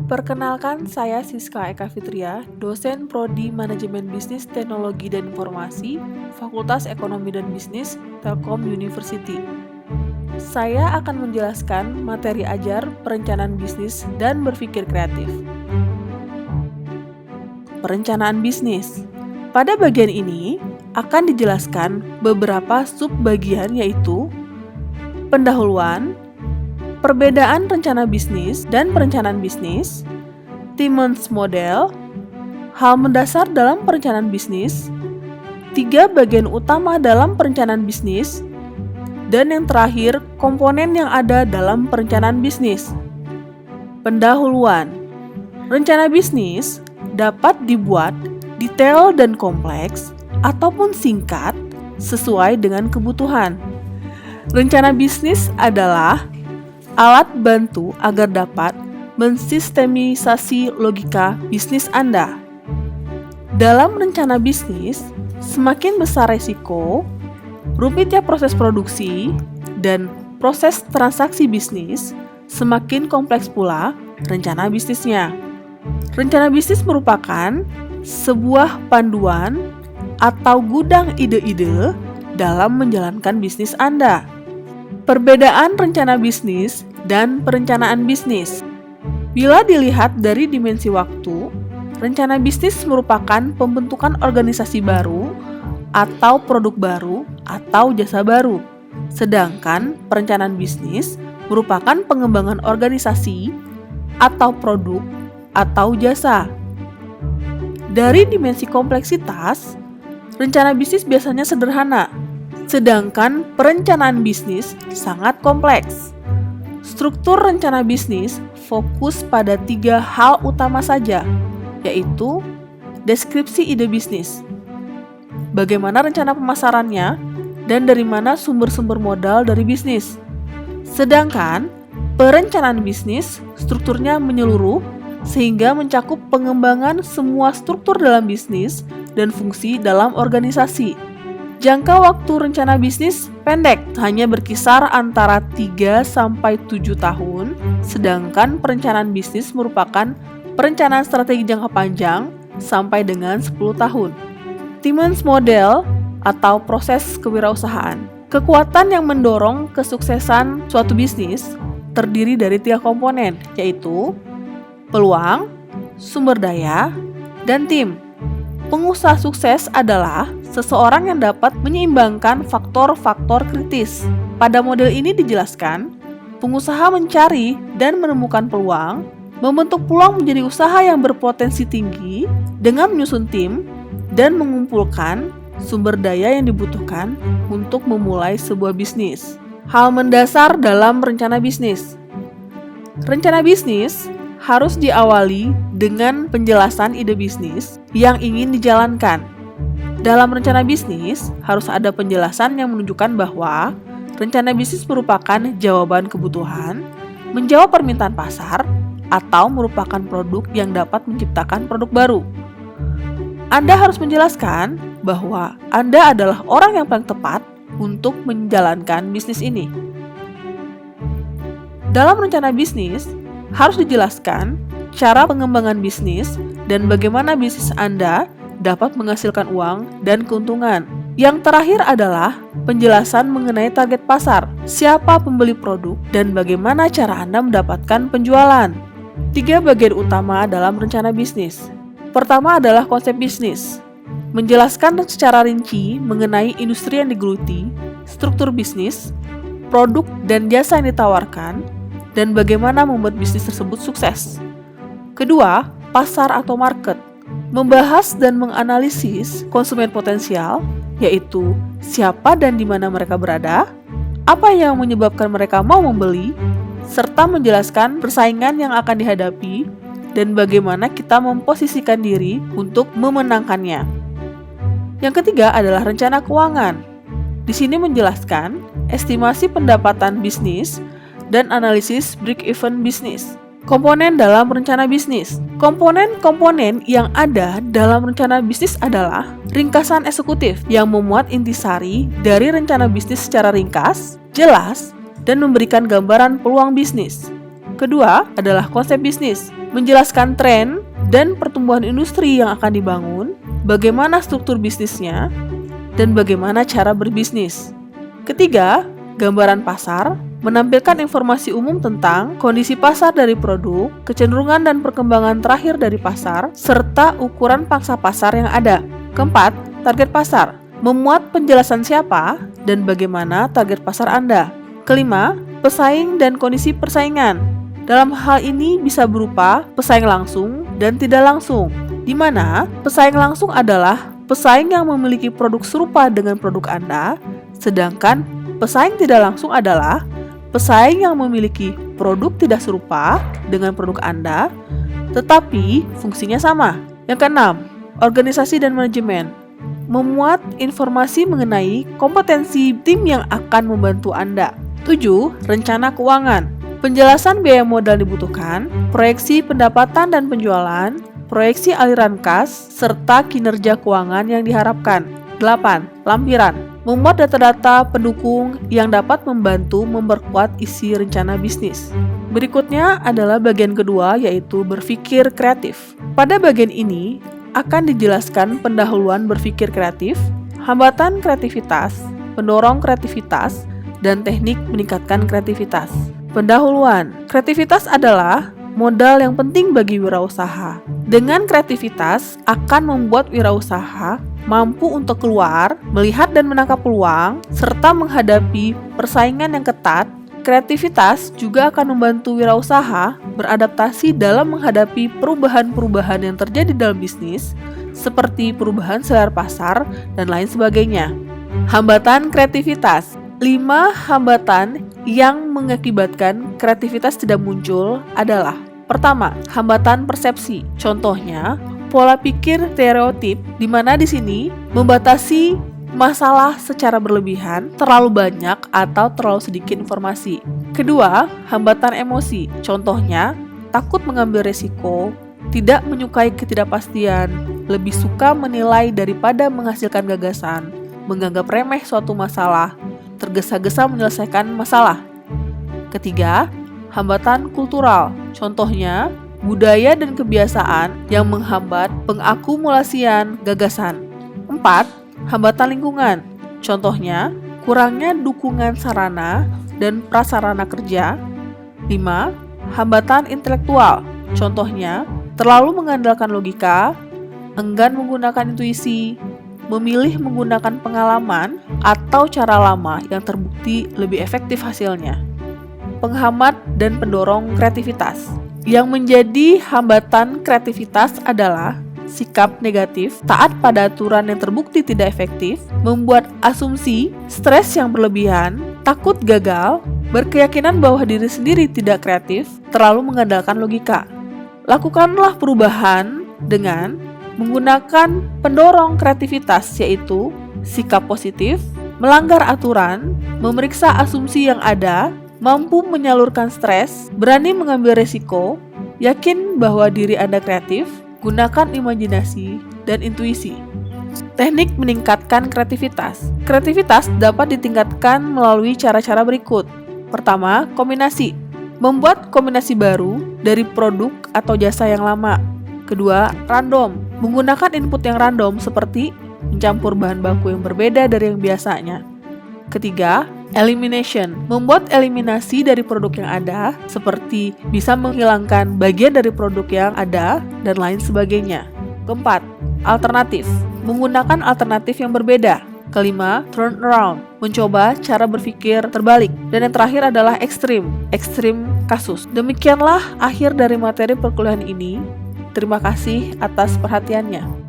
Perkenalkan, saya Siska Eka Fitria, dosen Prodi Manajemen Bisnis Teknologi dan Informasi, Fakultas Ekonomi dan Bisnis, Telkom University. Saya akan menjelaskan materi ajar perencanaan bisnis dan berpikir kreatif. Perencanaan bisnis. Pada bagian ini akan dijelaskan beberapa subbagian, yaitu pendahuluan, perbedaan rencana bisnis dan perencanaan bisnis, Timmons Model, hal mendasar dalam perencanaan bisnis, 3 bagian utama dalam perencanaan bisnis, dan yang terakhir, komponen yang ada dalam perencanaan bisnis. Pendahuluan. Rencana bisnis dapat dibuat detail dan kompleks ataupun singkat sesuai dengan kebutuhan. Rencana bisnis adalah alat bantu agar dapat mensistemisasi logika bisnis Anda. Dalam rencana bisnis, semakin besar resiko, rumitnya proses produksi, dan proses transaksi bisnis, semakin kompleks pula rencana bisnisnya. Rencana bisnis merupakan sebuah panduan atau gudang ide-ide dalam menjalankan bisnis Anda. Perbedaan rencana bisnis dan perencanaan bisnis. Bila dilihat dari dimensi waktu, rencana bisnis merupakan pembentukan organisasi baru atau produk baru atau jasa baru. Sedangkan perencanaan bisnis merupakan pengembangan organisasi atau produk atau jasa. Dari dimensi kompleksitas, rencana bisnis biasanya sederhana, sedangkan perencanaan bisnis sangat kompleks. Struktur rencana bisnis fokus pada 3 hal utama saja, yaitu deskripsi ide bisnis, bagaimana rencana pemasarannya, dan dari mana sumber-sumber modal dari bisnis. Sedangkan perencanaan bisnis strukturnya menyeluruh sehingga mencakup pengembangan semua struktur dalam bisnis dan fungsi dalam organisasi. Jangka waktu rencana bisnis pendek, hanya berkisar antara 3-7 tahun, sedangkan perencanaan bisnis merupakan perencanaan strategi jangka panjang sampai dengan 10 tahun. Timmons Model atau proses kewirausahaan. Kekuatan yang mendorong kesuksesan suatu bisnis terdiri dari 3 komponen, yaitu peluang, sumber daya, dan tim. Pengusaha sukses adalah seseorang yang dapat menyeimbangkan faktor-faktor kritis. Pada model ini dijelaskan, pengusaha mencari dan menemukan peluang, membentuk peluang menjadi usaha yang berpotensi tinggi dengan menyusun tim dan mengumpulkan sumber daya yang dibutuhkan untuk memulai sebuah bisnis. Hal mendasar dalam rencana bisnis. Rencana bisnis harus diawali dengan penjelasan ide bisnis yang ingin dijalankan. Dalam rencana bisnis, harus ada penjelasan yang menunjukkan bahwa rencana bisnis merupakan jawaban kebutuhan, menjawab permintaan pasar, atau merupakan produk yang dapat menciptakan produk baru. Anda harus menjelaskan bahwa Anda adalah orang yang paling tepat untuk menjalankan bisnis ini. Dalam rencana bisnis, harus dijelaskan cara pengembangan bisnis dan bagaimana bisnis Anda dapat menghasilkan uang dan keuntungan. Yang terakhir adalah penjelasan mengenai target pasar, siapa pembeli produk, dan bagaimana cara Anda mendapatkan penjualan. 3 bagian utama dalam rencana bisnis. Pertama adalah konsep bisnis, menjelaskan secara rinci mengenai industri yang digeluti, struktur bisnis, produk dan jasa yang ditawarkan, dan bagaimana membuat bisnis tersebut sukses. Kedua, pasar atau market, membahas dan menganalisis konsumen potensial, yaitu siapa dan di mana mereka berada, apa yang menyebabkan mereka mau membeli, serta menjelaskan persaingan yang akan dihadapi dan bagaimana kita memposisikan diri untuk memenangkannya. Yang ketiga adalah rencana keuangan. Di sini menjelaskan estimasi pendapatan bisnis dan analisis break-even bisnis. Komponen dalam rencana bisnis. Komponen-komponen yang ada dalam rencana bisnis adalah ringkasan eksekutif yang memuat intisari dari rencana bisnis secara ringkas, jelas, dan memberikan gambaran peluang bisnis. Kedua adalah konsep bisnis, menjelaskan tren dan pertumbuhan industri yang akan dibangun, bagaimana struktur bisnisnya, dan bagaimana cara berbisnis. Ketiga, gambaran pasar, menampilkan informasi umum tentang kondisi pasar dari produk, kecenderungan dan perkembangan terakhir dari pasar, serta ukuran pangsa pasar yang ada. Keempat, target pasar, memuat penjelasan siapa dan bagaimana target pasar Anda. Kelima, pesaing dan kondisi persaingan. Dalam hal ini bisa berupa pesaing langsung dan tidak langsung, di mana pesaing langsung adalah pesaing yang memiliki produk serupa dengan produk Anda, sedangkan pesaing tidak langsung adalah pesaing yang memiliki produk tidak serupa dengan produk Anda, tetapi fungsinya sama. Yang keenam, organisasi dan manajemen, memuat informasi mengenai kompetensi tim yang akan membantu Anda. 7. Rencana keuangan, penjelasan biaya modal dibutuhkan, proyeksi pendapatan dan penjualan, proyeksi aliran kas, serta kinerja keuangan yang diharapkan. 8. Lampiran, memuat data-data pendukung yang dapat membantu memperkuat isi rencana bisnis. Berikutnya adalah bagian kedua, yaitu berpikir kreatif. Pada bagian ini akan dijelaskan pendahuluan berpikir kreatif, hambatan kreativitas, pendorong kreativitas, dan teknik meningkatkan kreativitas. Pendahuluan, kreativitas adalah modal yang penting bagi wirausaha. Dengan kreativitas akan membuat wirausaha mampu untuk keluar, melihat dan menangkap peluang, serta menghadapi persaingan yang ketat. Kreativitas juga akan membantu wirausaha beradaptasi dalam menghadapi perubahan-perubahan yang terjadi dalam bisnis, seperti perubahan selera pasar dan lain sebagainya. Hambatan kreativitas. 5 hambatan yang mengakibatkan kreativitas tidak muncul adalah: pertama, hambatan persepsi. Contohnya, pola pikir stereotip, di mana di sini membatasi masalah secara berlebihan, terlalu banyak atau terlalu sedikit informasi. Kedua, hambatan emosi. Contohnya, takut mengambil resiko, tidak menyukai ketidakpastian, lebih suka menilai daripada menghasilkan gagasan, menganggap remeh suatu masalah, tergesa-gesa menyelesaikan masalah. Ketiga, hambatan kultural. Contohnya, budaya dan kebiasaan yang menghambat pengakumulasian gagasan. 4. Hambatan lingkungan. Contohnya, kurangnya dukungan sarana dan prasarana kerja. 5. Hambatan intelektual. Contohnya, terlalu mengandalkan logika, enggan menggunakan intuisi, memilih menggunakan pengalaman atau cara lama yang terbukti lebih efektif hasilnya. Penghambat dan pendorong kreativitas. Yang menjadi hambatan kreativitas adalah sikap negatif, taat pada aturan yang terbukti tidak efektif, membuat asumsi, stres yang berlebihan, takut gagal, berkeyakinan bahwa diri sendiri tidak kreatif, terlalu mengandalkan logika. Lakukanlah perubahan dengan menggunakan pendorong kreativitas, yaitu sikap positif, melanggar aturan, memeriksa asumsi yang ada, mampu menyalurkan stres, berani mengambil resiko, yakin bahwa diri Anda kreatif, gunakan imajinasi dan intuisi. Teknik meningkatkan kreativitas. Kreativitas dapat ditingkatkan melalui cara-cara berikut. Pertama, kombinasi. Membuat kombinasi baru dari produk atau jasa yang lama. Kedua, random. Menggunakan input yang random seperti mencampur bahan baku yang berbeda dari yang biasanya. Ketiga, elimination. Membuat eliminasi dari produk yang ada, seperti bisa menghilangkan bagian dari produk yang ada, dan lain sebagainya. Keempat, alternatif. Menggunakan alternatif yang berbeda. Kelima, turn around. Mencoba cara berpikir terbalik. Dan yang terakhir adalah ekstrim. Ekstrim kasus. Demikianlah akhir dari materi perkuliahan ini. Terima kasih atas perhatiannya.